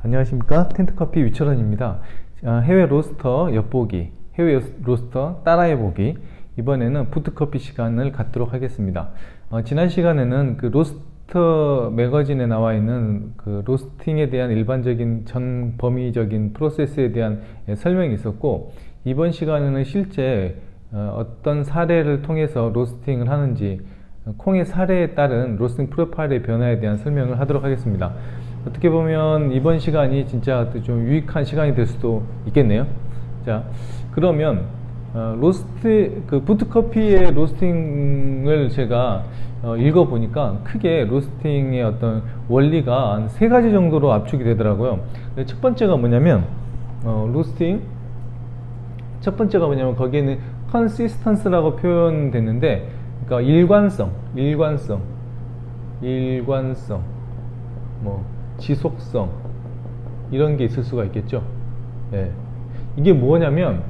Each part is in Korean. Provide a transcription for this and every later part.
안녕하십니까, 텐트커피 유철원입니다. 해외 로스터 엿보기, 해외 로스터 따라해보기. 이번에는 푸드커피 시간을 갖도록 하겠습니다. 지난 시간에는 그 로스터 매거진에 나와 있는 그 로스팅에 대한 일반적인 전 범위적인 프로세스에 대한 설명이 있었고, 이번 시간에는 실제 어떤 사례를 통해서 로스팅을 하는지, 콩의 사례에 따른 로스팅 프로파일의 변화에 대한 설명을 하도록 하겠습니다. 어떻게 보면 이번 시간이 진짜 좀 유익한 시간이 될 수도 있겠네요. 자, 그러면 푸드커피의 로스팅을 제가 읽어보니까 크게 로스팅의 어떤 원리가 한 3가지 정도로 압축이 되더라고요. 첫 번째가 뭐냐면 첫 번째가 뭐냐면 거기에는 consistence라고 표현됐는데, 그러니까 일관성, 지속성, 이런 게 있을 수가 있겠죠. 네. 이게 뭐냐면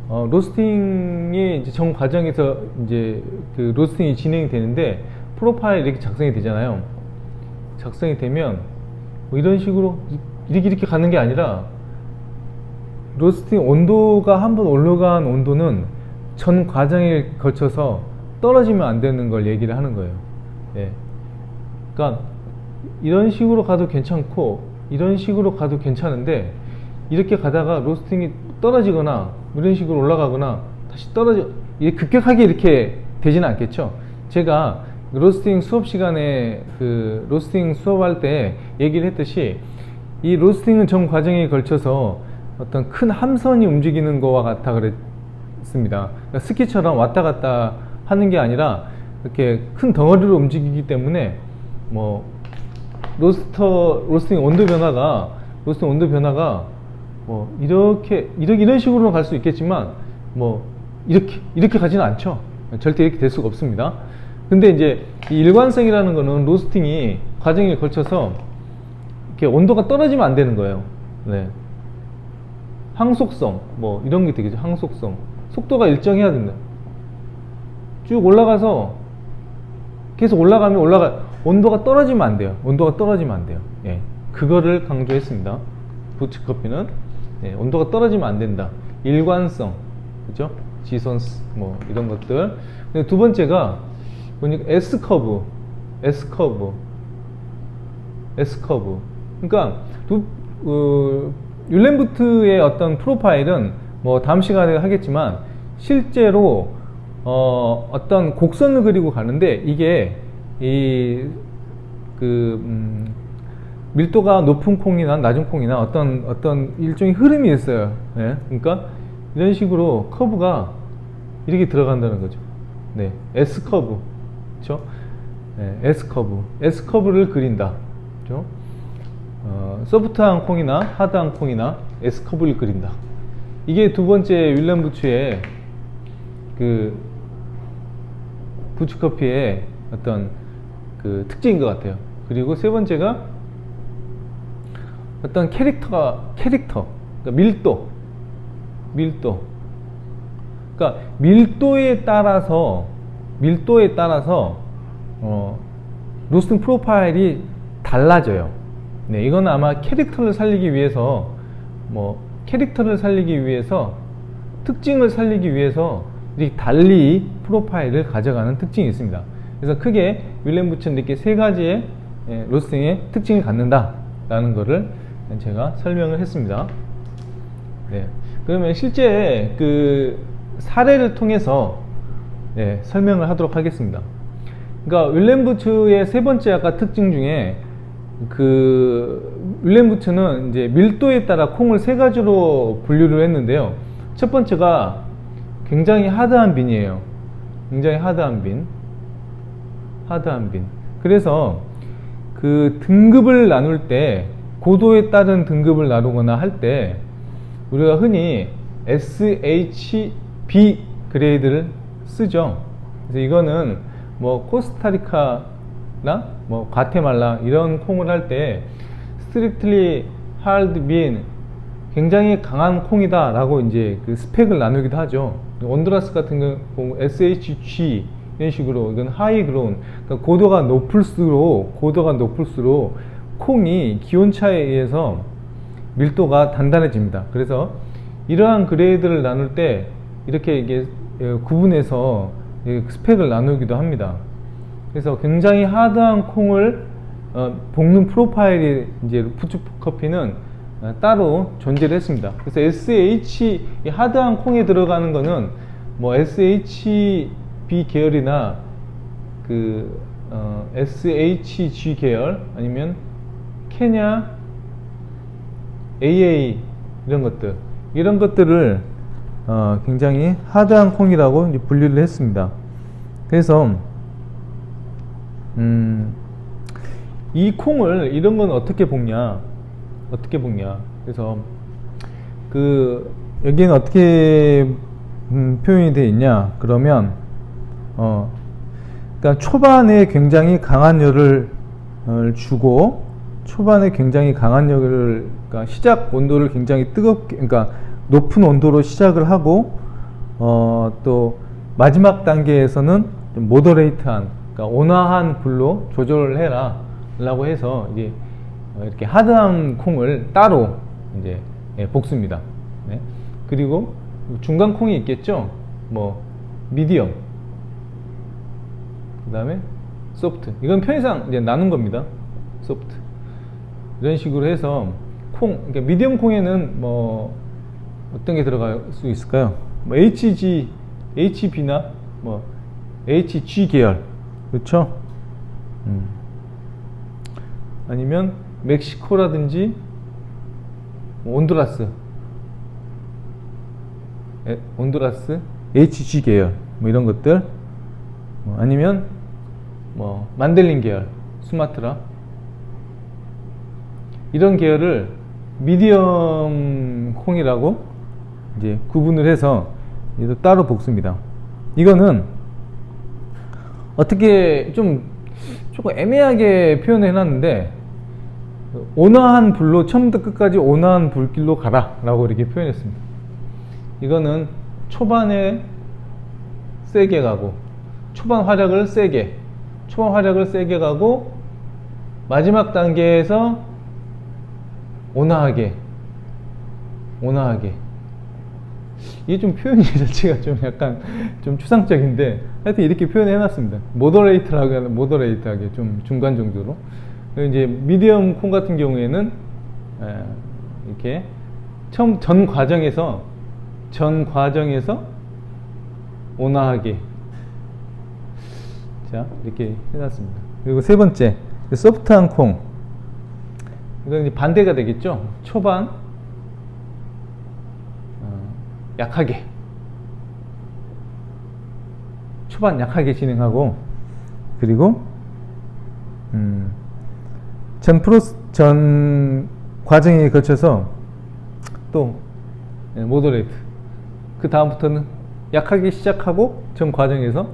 로스팅이 이제 전 과정에서 이제 그 로스팅이 진행이 되는데 프로파일이 이렇게 작성이 되잖아요. 작성이 되면 뭐 이런 식으로 이렇게 가는 게 아니라, 로스팅 온도가 한번 올라간 온도는 전 과정에 걸쳐서 떨어지면 안 되는 걸 얘기를 하는 거예요. 네. 그러니까 이런 식으로 가도 괜찮고 이런 식으로 가도 괜찮은데, 이렇게 가다가 로스팅이 떨어지거나 이런 식으로 올라가거나 다시 급격하게 이렇게 되지는 않겠죠. 제가 로스팅 수업 시간에 그 로스팅 수업할 때 얘기를 했듯이, 이 로스팅은 전 과정에 걸쳐서 어떤 큰 함선이 움직이는 거와 같아 그랬습니다. 그러니까 스키처럼 왔다 갔다 하는 게 아니라 이렇게 큰 덩어리로 움직이기 때문에 로스팅 온도 변화가 뭐 이런 식으로는 갈 수 있겠지만 이렇게 가지는 않죠. 절대 이렇게 될 수가 없습니다. 근데 이제 이 일관성이라는 거는 로스팅이 과정에 걸쳐서 이렇게 온도가 떨어지면 안 되는 거예요. 네. 항속성, 이런 게 되겠죠. 항속성, 속도가 일정해야 된다. 쭉 올라가서 계속 온도가 떨어지면 안 돼요. 예. 그거를 강조했습니다. 푸드커피는 온도가 떨어지면 안 된다. 일관성, 그죠? 지선스, 이런 것들. 근데 두 번째가 보니까 S커브. 그러니까 율렌부트의 어떤 프로파일은 다음 시간에 하겠지만, 실제로 어떤 곡선을 그리고 가는데, 이게 밀도가 높은 콩이나 낮은 콩이나 어떤 일종의 흐름이 있어요. 네? 그러니까 이런 식으로 커브가 이렇게 들어간다는 거죠. 네, S커브, 그렇죠? 네, S커브를 그린다, 그렇죠? 소프트한 콩이나 하드한 콩이나 S커브를 그린다. 이게 두 번째 윌렌부츠의 그 부츠커피의 어떤 그 특징인 것 같아요. 그리고 세 번째가 어떤 그러니까 밀도. 그러니까 밀도에 따라서 로스팅 프로파일이 달라져요. 네, 이건 아마 특징을 살리기 위해서 이렇게 달리 프로파일을 가져가는 특징이 있습니다. 그래서 크게 윌렌부츠는 이렇게 3가지의 로스팅의 특징을 갖는다 라는 거를 제가 설명을 했습니다. 네. 그러면 실제 그 사례를 통해서 설명을 하도록 하겠습니다. 그러니까 윌렌부츠의 세 번째 아까 특징 중에, 윌렌부츠는 이제 밀도에 따라 콩을 3가지로 분류를 했는데요. 첫 번째가 굉장히 하드한 빈이에요. 하드한 빈. 그래서 그 등급을 나눌 때, 고도에 따른 등급을 나누거나 할 때 우리가 흔히 SHB 그레이드를 쓰죠. 그래서 이거는 코스타리카나 과테말라 이런 콩을 할 때 strictly hard bean, 굉장히 강한 콩이다 라고 이제 그 스펙을 나누기도 하죠. 온두라스 같은 경우 SHG 이런 식으로, 이건 하이 그라운, 그러니까 고도가 높을수록 콩이 기온차에 의해서 밀도가 단단해집니다. 그래서 이러한 그레이드를 나눌 때 이렇게 이게 구분해서 스펙을 나누기도 합니다. 그래서 굉장히 하드한 콩을 볶는 프로파일이 이제 루프트 커피는 따로 존재를 했습니다. 그래서 SH 이 하드한 콩에 들어가는 거는 뭐 SHB 계열이나 그 SHG 계열 아니면 케냐 AA 이런 것들을 굉장히 하드한 콩이라고 이제 분류를 했습니다. 그래서 이 콩을 이런 건 어떻게 볶냐? 그래서 그 여기는 어떻게 표현이 되어 있냐? 그러면 그러니까 초반에 굉장히 강한 열을 주고 초반에 굉장히 강한 열을 그러니까 시작 온도를 굉장히 뜨겁게 그러니까 높은 온도로 시작을 하고 또 마지막 단계에서는 좀 모더레이트한 그러니까 온화한 불로 조절을 해라 라고 해서 이제 이렇게 하드한 콩을 따로 이제 볶습니다. 네. 그리고 중간 콩이 있겠죠. 뭐 미디엄 그 다음에 소프트 이건 편의상 이제 나눈 겁니다. 소프트 이런 식으로 해서 그러니까 미디엄 콩에는 뭐 어떤 게 들어갈 수 있을까요? 뭐 HG, HB나 뭐 HG 계열 그렇죠? 아니면 멕시코라든지 온두라스 HG 계열 뭐 이런 것들 아니면 뭐 만델린 계열 수마트라 이런 계열을 미디엄 콩이라고 이제 구분을 해서 따로 볶습니다. 이거는 어떻게 조금 애매하게 표현을 해놨는데 온화한 불로 처음부터 끝까지 온화한 불길로 가라 라고 이렇게 표현했습니다. 이거는 초반에 세게 가고 초반 화력을 세게 가고 마지막 단계에서 온화하게 이게 좀 표현이 자체가 좀 약간 좀 추상적인데 하여튼 이렇게 표현해 놨습니다. 모더레이트하게 좀 중간 정도로. 그리고 이제 미디엄 콩 같은 경우에는 이렇게 전 과정에서 온화하게 자 이렇게 해놨습니다. 그리고 세 번째 소프트한 콩 이건 이제 반대가 되겠죠. 초반 약하게 진행하고 그리고 전 과정에 거쳐서 또 모더레이트 그 다음부터는 약하게 시작하고 전 과정에서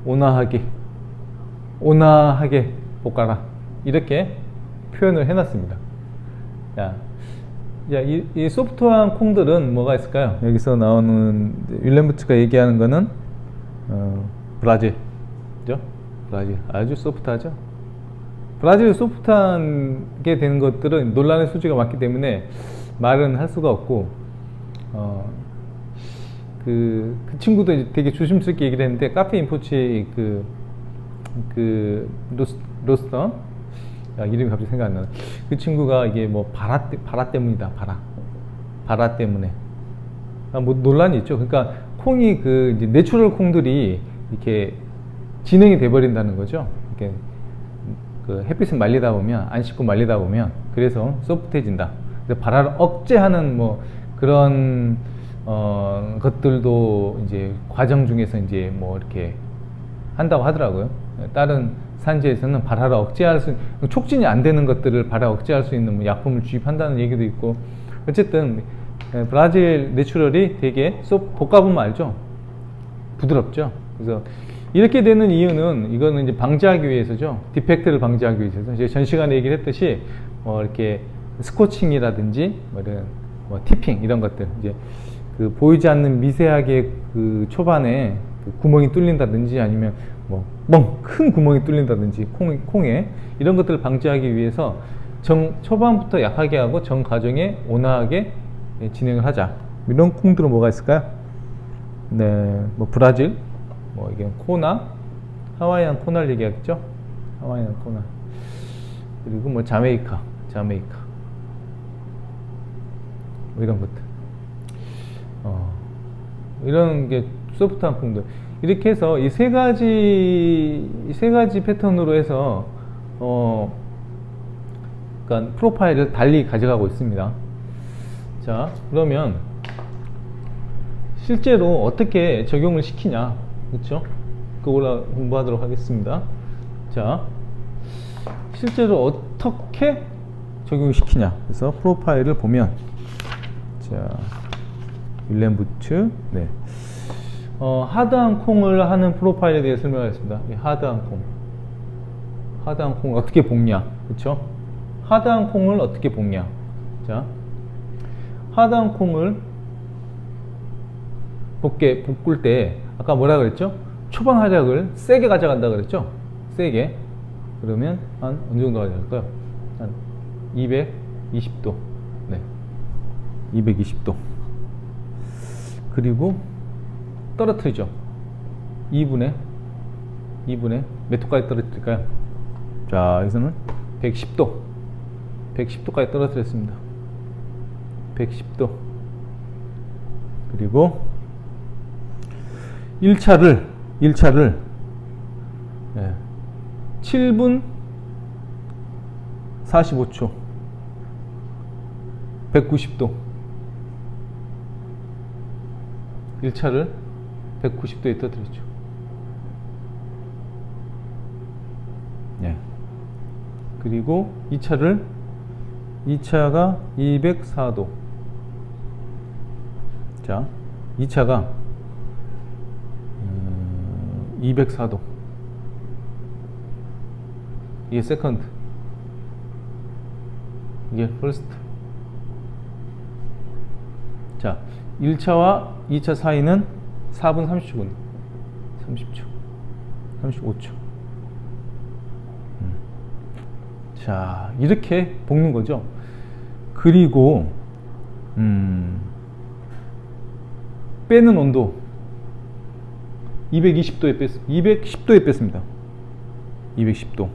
온화하게 볶아라 이렇게 표현을 해놨습니다. 자, 이 소프트한 콩들은 뭐가 있을까요? 여기서 나오는 윌렘부츠가 얘기하는 거는 브라질이죠. 브라질 아주 소프트하죠. 브라질 소프트하게 되는 것들은 논란의 소지가 많기 때문에 말은 할 수가 없고 그 친구도 되게 조심스럽게 얘기를 했는데 카페 인포치 그 로스터 이름이 갑자기 생각 안 나네. 그 친구가 이게 뭐 바라 때문이다. 바라 때문에 뭐 논란이 있죠. 그러니까 콩이 그 이제 내추럴 콩들이 이렇게 진행이 돼 버린다는 거죠. 이렇게 그 햇빛을 말리다 보면 안 씻고 말리다 보면 그래서 소프트해진다. 그래서 바라를 억제하는 뭐 그런 것들도 이제 과정 중에서 이제 뭐 이렇게 한다고 하더라고요. 다른 산지에서는 발화를 억제할 수 촉진이 안 되는 것들을 발화 억제할 수 있는 뭐 약품을 주입한다는 얘기도 있고 어쨌든 브라질 내추럴이 되게 볶아보면 알죠. 부드럽죠. 그래서 이렇게 되는 이유는 이거는 이제 방지하기 위해서죠. 디펙트를 방지하기 위해서. 이제 전 시간에 얘기를 했듯이 이렇게 스코칭이라든지 이런 티핑 이런 것들 이제 그 보이지 않는 미세하게 그 초반에 그 구멍이 뚫린다든지 아니면 큰 구멍이 뚫린다든지 콩에 이런 것들을 방지하기 위해서 초반부터 약하게 하고 전 과정에 온화하게 진행을 하자. 이런 콩들은 뭐가 있을까요? 네, 뭐 브라질, 뭐 이게 코나, 하와이안 코나를 얘기하겠죠? 하와이안 코나. 그리고 뭐 자메이카, 뭐 이런 것들. 이런 게 소프트한 콩들. 이렇게 해서 이 세 가지 패턴으로 해서 그러니까 프로파일을 달리 가져가고 있습니다. 자, 그러면 실제로 어떻게 적용을 시키냐, 그렇죠? 그걸 공부하도록 하겠습니다. 자, 실제로 어떻게 적용시키냐. 그래서 프로파일을 보면, 자, 윌렘 부츠, 네, 하드한 콩을 하는 프로파일에 대해 설명하겠습니다. 하드한 콩을 어떻게 볶냐, 그렇죠? 하드한 콩을 어떻게 볶냐. 자, 하드한 콩을 볶을 때 아까 뭐라 그랬죠? 초반 화력을 세게 가져간다 그랬죠? 세게. 그러면 한 어느 정도 가져갈까요? 한 220도. 네, 220도. 그리고 떨어뜨리죠. 2분에 몇 도까지 떨어뜨릴까요? 자, 여기서는 110도까지 떨어뜨렸습니다. 110도. 그리고 1차를 7분 45초 190도. 1차를 190도에 떠들었죠. 예. 그리고 2차가 204도. 자, 2차가 204도. 이게 세컨드, 이게 퍼스트. 자, 1차와 2차 사이는 4분 30초군. 35초. 자, 이렇게 볶는 거죠. 그리고 빼는 온도 210도에 뺐습니다. 210도.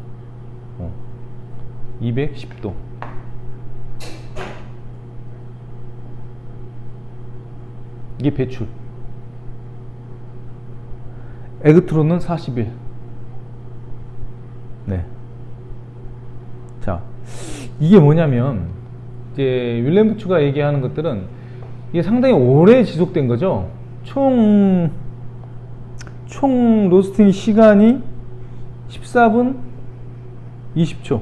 210도. 이게 배출. 에그트론은 41. 네. 자, 이게 뭐냐면 이제 윌렘 부츠가 얘기하는 것들은 이게 상당히 오래 지속된 거죠. 총 로스팅 시간이 14분 20초.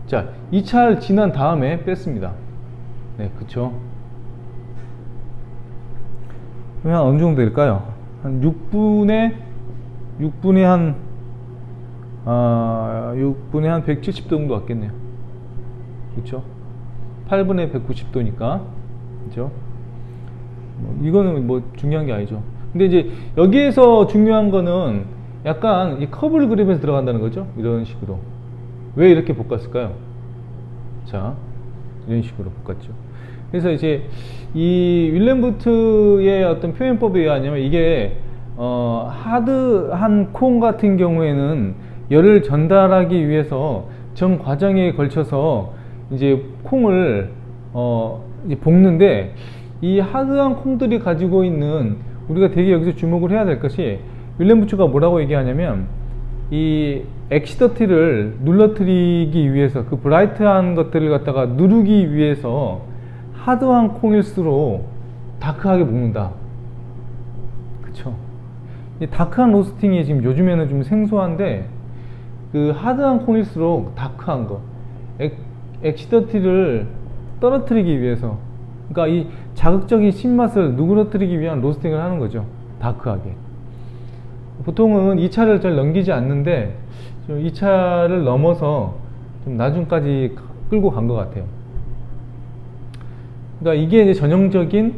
자, 2차를 지난 다음에 뺐습니다. 네, 그쵸. 그러면 어느 정도 될까요? 한 6분에 한 170도 정도 왔겠네요. 그쵸? 8분에 190도니까. 그죠? 이거는 뭐 중요한 게 아니죠. 근데 이제 여기에서 중요한 거는 약간 이 커브를 그리면서 들어간다는 거죠. 이런 식으로. 왜 이렇게 볶았을까요? 자, 이런 식으로 볶았죠. 그래서 이제 이 윌렘 부트의 어떤 표현법에 의하면 이게 하드한 콩 같은 경우에는 열을 전달하기 위해서 전 과정에 걸쳐서 이제 콩을 이제 볶는데, 이 하드한 콩들이 가지고 있는, 우리가 되게 여기서 주목을 해야 될 것이, 윌렘 부츠가 뭐라고 얘기하냐면 이 엑시더티를 눌러뜨리기 위해서, 그 브라이트한 것들을 갖다가 누르기 위해서 하드한 콩일수록 다크하게 볶는다. 그쵸? 이 다크한 로스팅이 지금 요즘에는 좀 생소한데, 그 하드한 콩일수록 다크한 거, 엑시더티를 떨어뜨리기 위해서, 그러니까 이 자극적인 신맛을 누그러뜨리기 위한 로스팅을 하는 거죠. 다크하게. 보통은 2차를 잘 넘기지 않는데 2차를 넘어서 좀 나중까지 끌고 간 것 같아요. 그러니까 이게 이제 전형적인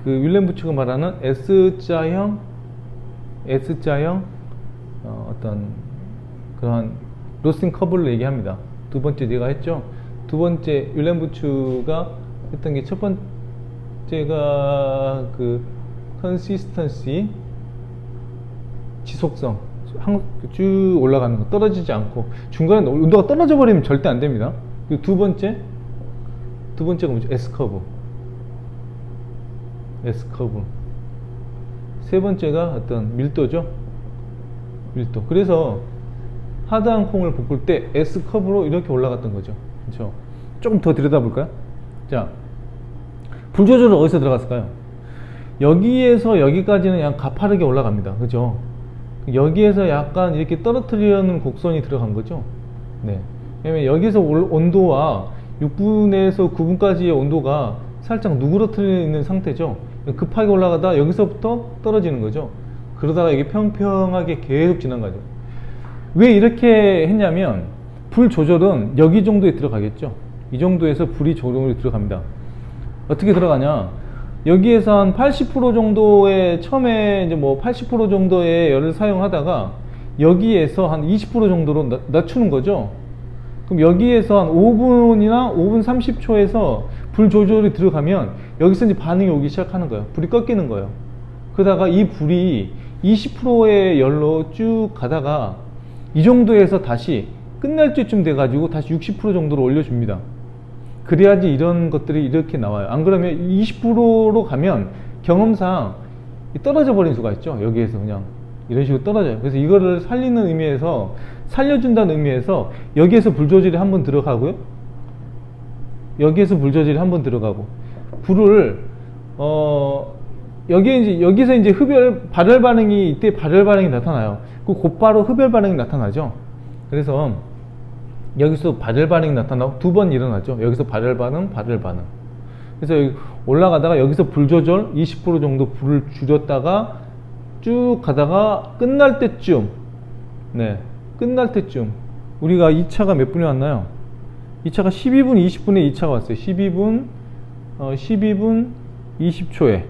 그 윌렘 부츠가 말하는 S자형 어떤 그러한 로스팅 커브를 얘기합니다. 두 번째 내가 했죠. 두 번째 윌렘부츠가 했던 게 첫 번째가 그 consistency, 지속성, 쭉 올라가는 거, 떨어지지 않고 중간에 온도가 떨어져 버리면 절대 안 됩니다. 그리고 두 번째가 뭐죠? S커브. 세 번째가 어떤 밀도죠. 밀도. 그래서 하드한 콩을 볶을 때 S커브로 이렇게 올라갔던 거죠. 그렇죠? 조금 더 들여다볼까요? 자, 불 조절은 어디서 들어갔을까요? 여기에서 여기까지는 그냥 가파르게 올라갑니다. 그죠? 여기에서 약간 이렇게 떨어뜨리려는 곡선이 들어간 거죠. 네. 왜냐면 여기서 온도와 6분에서 9분까지의 온도가 살짝 누그러뜨려 있는 상태죠. 급하게 올라가다 여기서부터 떨어지는 거죠. 그러다가 이게 평평하게 계속 지나가죠. 왜 이렇게 했냐면 불 조절은 여기 정도에 들어가겠죠. 이 정도에서 불이 조절이 들어갑니다. 어떻게 들어가냐? 여기에서 한 80% 정도의 처음에 이제 뭐 80% 정도의 열을 사용하다가 여기에서 한 20% 정도로 낮추는 거죠. 그럼 여기에서 한 5분이나 5분 30초에서 불 조절이 들어가면 여기서 이제 반응이 오기 시작하는 거예요. 불이 꺾이는 거예요. 그러다가 이 불이 20%의 열로 쭉 가다가 이 정도에서 다시 끝날 때쯤 돼가지고 다시 60% 정도로 올려줍니다. 그래야지 이런 것들이 이렇게 나와요. 안 그러면 20%로 가면 경험상 떨어져 버린 수가 있죠. 여기에서 그냥 이런 식으로 떨어져요. 그래서 이거를 살리는 의미에서, 살려준다는 의미에서 여기에서 불 조절이 한번 들어가고요, 여기에서 불 조절이 한번 들어가고, 불을 여기서 이제 발열 반응이, 이때 발열 반응이 나타나요. 그 곧바로 흡열 반응이 나타나죠. 그래서 여기서 발열 반응이 나타나고 두 번 일어나죠. 여기서 발열 반응. 그래서 여기 올라가다가 여기서 불 조절 20% 정도 불을 줄였다가 쭉 가다가 끝날 때쯤, 끝날 때쯤 우리가 2차가 몇 분에 왔나요? 2차가 12분 20분에 2차가 왔어요. 12분 20초에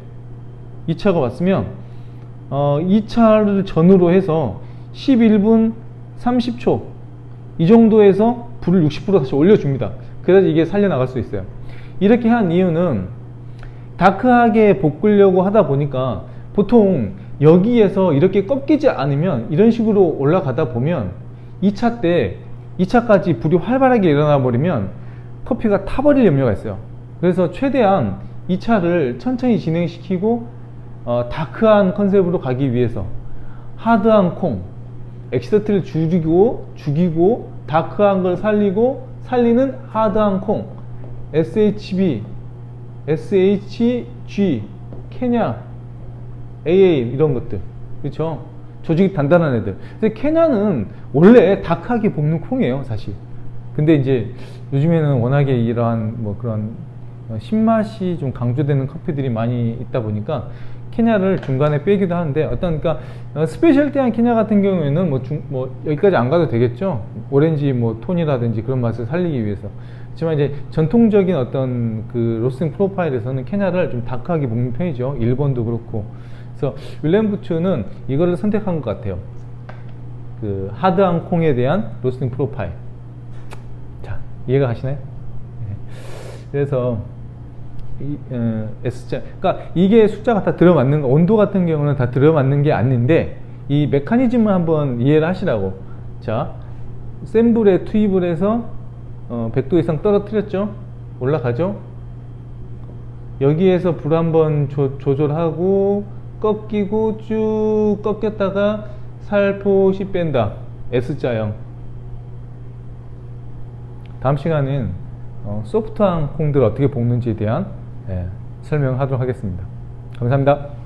2차가 왔으면 2차를 전후로 해서 11분 30초 이 정도에서 불을 60% 다시 올려줍니다. 그래서 이게 살려나갈 수 있어요. 이렇게 한 이유는 다크하게 볶으려고 하다 보니까 보통 여기에서 이렇게 꺾이지 않으면 이런 식으로 올라가다 보면 2차 때 2차까지 불이 활발하게 일어나 버리면 커피가 타버릴 염려가 있어요. 그래서 최대한 2차를 천천히 진행시키고 다크한 컨셉으로 가기 위해서 하드한 콩, 엑시더트를 죽이고 다크한 걸 살리는 하드한 콩, SHB, SHG, 케냐, AA 이런 것들, 그렇죠? 조직이 단단한 애들. 근데 케냐는 원래 다크하게 볶는 콩이에요, 사실. 근데 이제 요즘에는 워낙에 이러한 뭐 그런 신맛이 좀 강조되는 커피들이 많이 있다 보니까 케냐를 중간에 빼기도 하는데, 그러니까 스페셜티한 케냐 같은 경우에는 뭐 여기까지 안 가도 되겠죠. 오렌지 뭐 톤이라든지 그런 맛을 살리기 위해서. 하지만 이제 전통적인 어떤 그 로스팅 프로파일에서는 케냐를 좀 다크하게 볶는 편이죠. 일본도 그렇고. 그래서 윌렘부츠는 이거를 선택한 것 같아요. 그 하드한 콩에 대한 로스팅 프로파일. 자, 이해가 가시나요? 네. 그래서 S자, 그러니까 이게 숫자가 다 들어맞는 거, 온도 같은 경우는 다 들어맞는 게 아닌데 이 메커니즘을 한번 이해를 하시라고. 자, 센 불에 투입을 해서 100도 이상 떨어뜨렸죠. 올라가죠. 여기에서 불 한번 조절하고 꺾이고 쭉 꺾였다가 살포시 뺀다. S자형. 다음 시간은 소프트한 콩들 어떻게 볶는지에 대한 설명하도록 하겠습니다. 감사합니다.